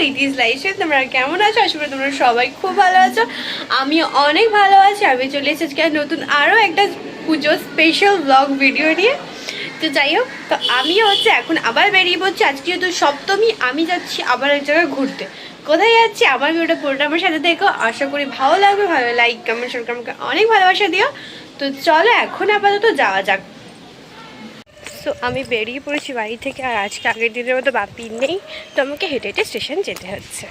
Preeti's lifestyle. তোমরা কেমন আছো? আশা করি তোমরা সবাই খুব ভালো আছো। আমি অনেক ভালো আছি। আমি চলে এসেছি আজকে নতুন আরও একটা পুজো স্পেশাল ব্লগ ভিডিও নিয়ে। তো যাই হোক, তো আমি হচ্ছে এখন আবার বেরিয়ে পড়ছি। আজকে যেহেতু সপ্তমী, আমি যাচ্ছি আবার এক জায়গায় ঘুরতে। কোথায় যাচ্ছি আমার ভিডিওটা পুরোটা আমার সাথে দেখো। আশা করি ভালো লাগবে। ভালো লাইক কমেন্ট শেয়ার আমাকে অনেক ভালোবাসা দিও। তো চলো এখন আপাতত যাওয়া যাক। সো আমি বেরিয়ে পড়েছি বাড়ি থেকে। আর আজকে আগের দিনের মতো বাপি নেই, তো আমাকে হেঁটে হেঁটে স্টেশন যেতে হচ্ছে।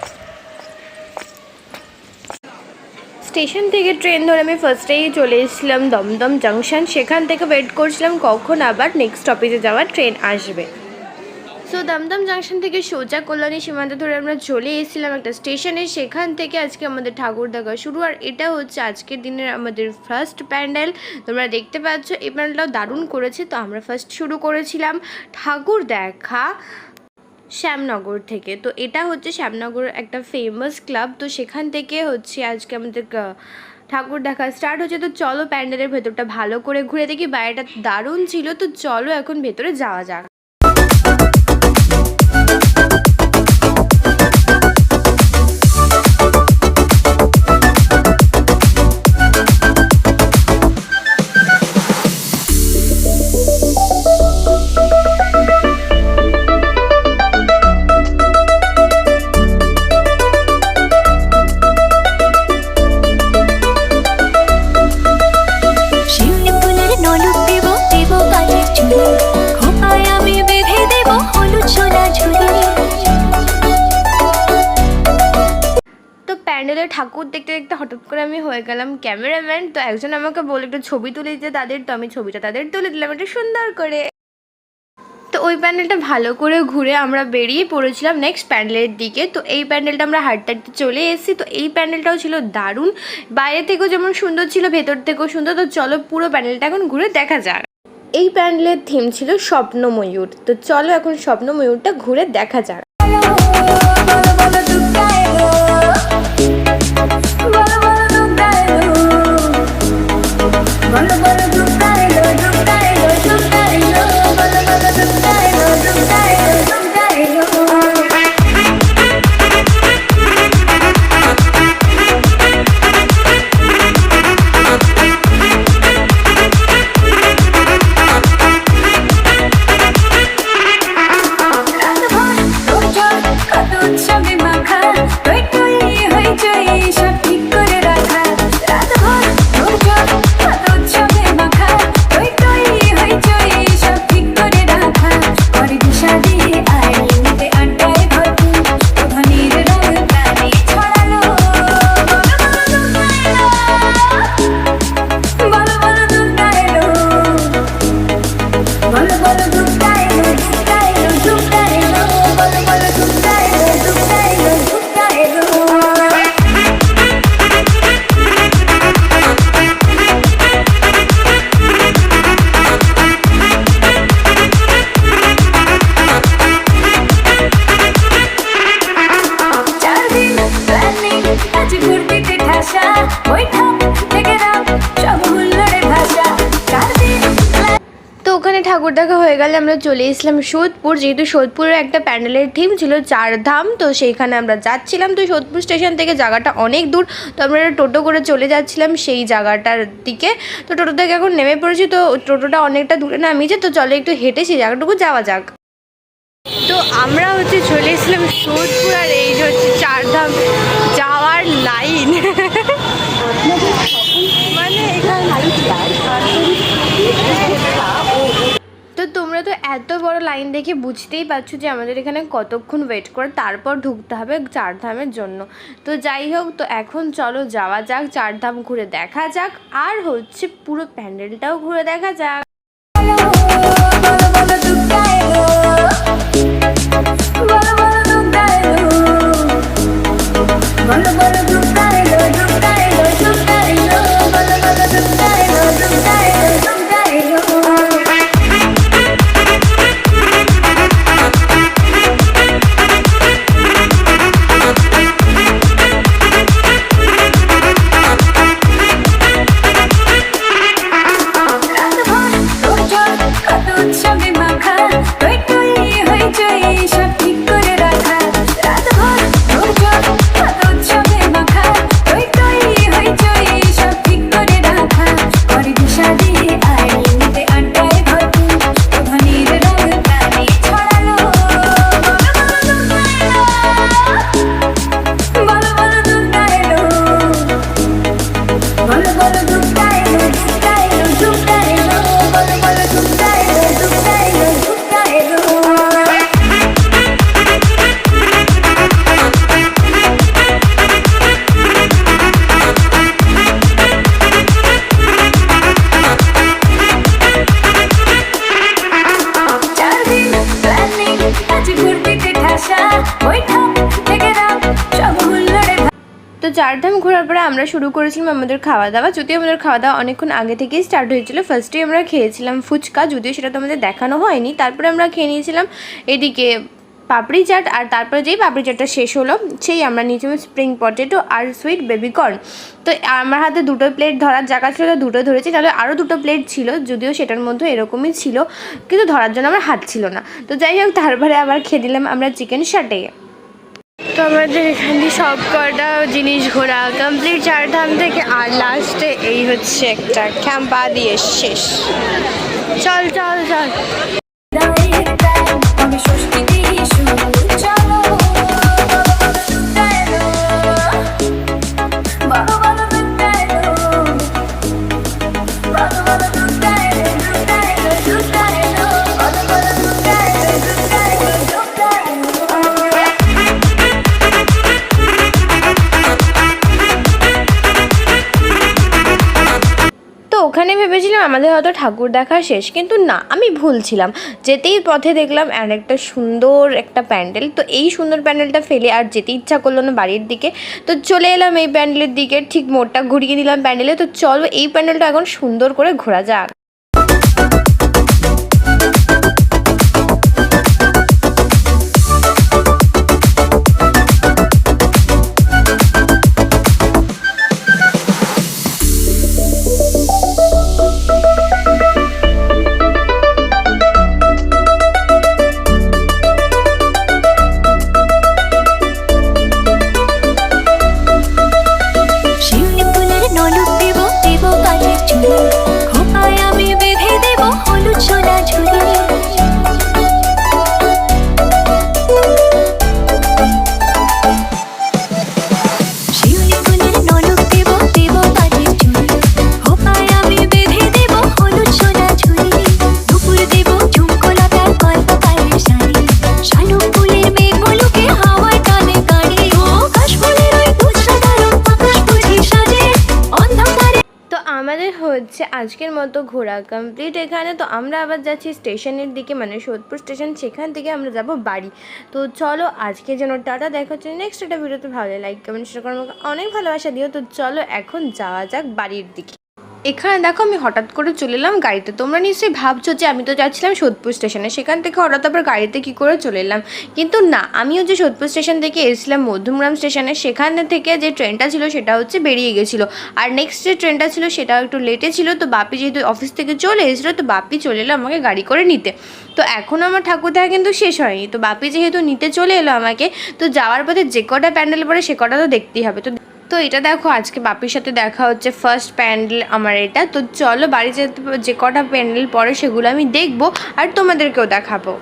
স্টেশন থেকে ট্রেন ধরে আমি ফার্স্টেই চলে এসেছিলাম দমদম জাংশন। সেখান থেকে ওয়েট করছিলাম কখন আবার নেক্সট স্টপেজে যাওয়ার ট্রেন আসবে। সো দমদম জাংশন থেকে সোজা কল্যাণী সীমান্ত ধরে আমরা চলে এসেছিলাম একটা স্টেশনে। সেখান থেকে আজকে আমাদের ঠাকুর দেখা শুরু। আর এটা হচ্ছে আজকের দিনের আমাদের ফার্স্ট প্যান্ডেল। তোমরা দেখতে পাচ্ছ এই প্যান্ডেলটাও দারুণ করেছে। তো আমরা ফার্স্ট শুরু করেছিলাম ঠাকুর দেখা শ্যামনগর থেকে। তো এটা হচ্ছে শ্যামনগর একটা ফেমাস ক্লাব। তো সেখান থেকে হচ্ছে আজকে আমাদের ঠাকুর দেখা স্টার্ট হচ্ছে। তো চলো প্যান্ডেলের ভেতরটা ভালো করে ঘুরে দেখি। বাইরেটা দারুণ ছিল। তো চলো এখন ভেতরে যাওয়া যাক। প্যান্ডেলের ঠাকুর দেখতে দেখতে হঠাৎ করে আমি হয়ে গেলাম ক্যামেরাম্যান। তো একজন আমাকে বলে একটু ছবি তুলে দিতে তাদের। তো আমি ছবিটা তাদের তুলে দিলাম একটু সুন্দর করে। তো ওই প্যান্ডেলটা ভালো করে ঘুরে আমরা বেরিয়ে পড়েছিলাম নেক্সট প্যান্ডেলের দিকে। তো এই প্যান্ডেলটা আমরা হাঁটতে হাঁটতে চলে এসেছি। তো এই প্যান্ডেলটাও ছিল দারুণ, বাইরে থেকেও যেমন সুন্দর ছিল ভেতর থেকেও সুন্দর। তো চলো পুরো প্যান্ডেলটা এখন ঘুরে দেখা যাক। এই প্যান্ডেলের থিম ছিল স্বপ্নময়ূর। তো চলো এখন স্বপ্নময়ূরটা ঘুরে দেখা যাক। ঠাকুর দেখা হয়ে গেলে আমরা চলে এসেছিলাম সোদপুর। যেহেতু সোদপুরের একটা প্যান্ডেলের থিম ছিল চারধাম, তো সেইখানে আমরা যাচ্ছিলাম। তো সোদপুর স্টেশন থেকে জায়গাটা অনেক দূর। তো আমরা টোটো করে চলে যাচ্ছিলাম সেই জায়গাটার দিকে। তো টোটো থেকে এখন নেমে পড়েছি। তো টোটোটা অনেকটা দূরে নামিয়েছে। তো চলো একটু হেঁটে সেই জায়গাটুকু যাওয়া যাক। তো আমরা হচ্ছে চলে এসেছিলাম সোদপুর। আর এই যে হচ্ছে চারধাম যাওয়ার লাইন। মানে তো তোমরা তো এত বড় লাইন দেখে বুঝতেই পারছো যে আমাদের এখানে কতক্ষণ ওয়েট করে তারপর ঢুকতে হবে চারধামের জন্য। তো যাই হোক, তো এখন চলো যাওয়া যাক, চারধাম ঘুরে দেখা যাক। আর হচ্ছে পুরো প্যান্ডেলটাও ঘুরে দেখা যাক। চারধাম ঘোরার পরে আমরা শুরু করেছিলাম আমাদের খাওয়া দাওয়া। যদিও আমাদের খাওয়া দাওয়া অনেকক্ষণ আগে থেকেই স্টার্ট হয়েছিল। ফার্স্টে আমরা খেয়েছিলাম ফুচকা, যদিও সেটা তো আমাদের দেখানো হয়নি। তারপরে আমরা খেয়ে নিয়েছিলাম এদিকে পাপড়ি চাট, আর তারপরে যেই পাপড়ি চাটটা শেষ হলো সেই আমরা নিয়েছিলাম স্প্রিং পটেটো আর সুইট বেবিকর্ন। তো আমার হাতে দুটো প্লেট ধরার জায়গা ছিল, দুটো ধরেছি, তাহলে আরও দুটো প্লেট ছিল, যদিও সেটার মধ্যে এরকমই ছিল, কিন্তু ধরার জন্য আমার হাত ছিল না। তো যাই হোক, তারপরে আবার খেয়ে দিলাম আমরা চিকেন সাটে। তো আমাদের এখানে সব কটা জিনিস ঘোরা কমপ্লিট চারধাম থেকে, আর লাস্টে এই হচ্ছে একটা ক্যাম্পা দিয়ে শেষ। চল চল চল। ওখানে ভেবেছিলাম আমাদের হয়তো ঠাকুর দেখা শেষ, কিন্তু না, আমি ভুল ছিলাম। যেতেই পথে দেখলাম আর একটা সুন্দর একটা প্যান্ডেল। তো এই সুন্দর প্যান্ডেলটা ফেলে আর যেতে ইচ্ছা করলো না বাড়ির দিকে। তো চলে এলাম এই প্যান্ডেলের দিকে, ঠিক মোড়টা ঘুরিয়ে দিলাম প্যান্ডেলে। তো চলো এই প্যান্ডেলটা এখন সুন্দর করে ঘোরা যাক। হচ্ছে আজকের মতো ঘোরা কমপ্লিট এখানে। তো আমরা আবার যাচ্ছি স্টেশনের দিকে, মানে সোদপুর স্টেশন, সেখান থেকে আমরা যাব বাড়ি। তো চলো আজকে যেন টাটা, দেখা হচ্ছে নেক্সট একটা ভিডিওতে। ভালো লাইক কমেন্ট শেয়ার করে আমাকে অনেক ভালোবাসা দিও। তো চলো এখন যাওয়া যাক বাড়ির দিকে। এখানে দেখো আমি হঠাৎ করে চলে এলাম গাড়িতে। তোমরা নিশ্চয়ই ভাবছো যে আমি তো যাচ্ছিলাম সোদপুর স্টেশনে, সেখান থেকে হঠাৎ আবার গাড়িতে কী করে চলে এলাম। কিন্তু না, আমিও যে সোদপুর স্টেশন থেকে এসেছিলাম মধ্যমগ্রাম স্টেশনে, সেখান থেকে যে ট্রেনটা ছিল সেটা হচ্ছে বেরিয়ে গেছিলো। আর নেক্সট যে ট্রেনটা ছিল সেটাও একটু লেটে ছিল। তো বাপি যেহেতু অফিস থেকে চলে এসেছিলো, তো বাপি চলে এলো আমাকে গাড়ি করে নিতে। তো এখনও আমার ঠাকুর দেখা কিন্তু শেষ হয়নি। তো বাপি যেহেতু নিতে চলে এলো আমাকে, তো যাওয়ার পথে যে কটা প্যান্ডেল পড়ে সে কটা তো দেখতেই হবে। তো এটা দেখো আজকে বাপির সাথে দেখা হচ্ছে, ফার্স্ট প্যান্ডেল আমার এটা। তো চলো বাড়ি যেতে, যে কটা প্যান্ডেল পরে সেগুলো আমি দেখবো আর তোমাদেরকেও দেখাবো।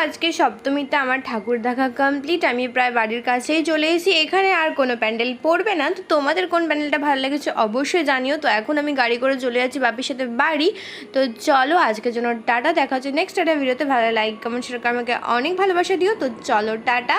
আজকে সপ্তমীতে আমার ঠাকুর দেখা কমপ্লিট। আমি প্রায় বাড়ির কাছেই চলে এসেছি। এখানে আর কোনো প্যান্ডেল পড়বে না। তো তোমাদের কোন প্যান্ডেলটা ভালো লেগেছে অবশ্যই জানিও। তো এখন আমি গাড়ি করে চলে যাচ্ছি বাপির সাথে বাড়ি। তো চলো আজকের জন্য টাটা, দেখা হচ্ছে নেক্সট একটা ভিডিওতে। ভালো লাইক কমেন্ট শেয়ার করে আমাকে অনেক ভালোবাসা দিও। তো চলো টাটা।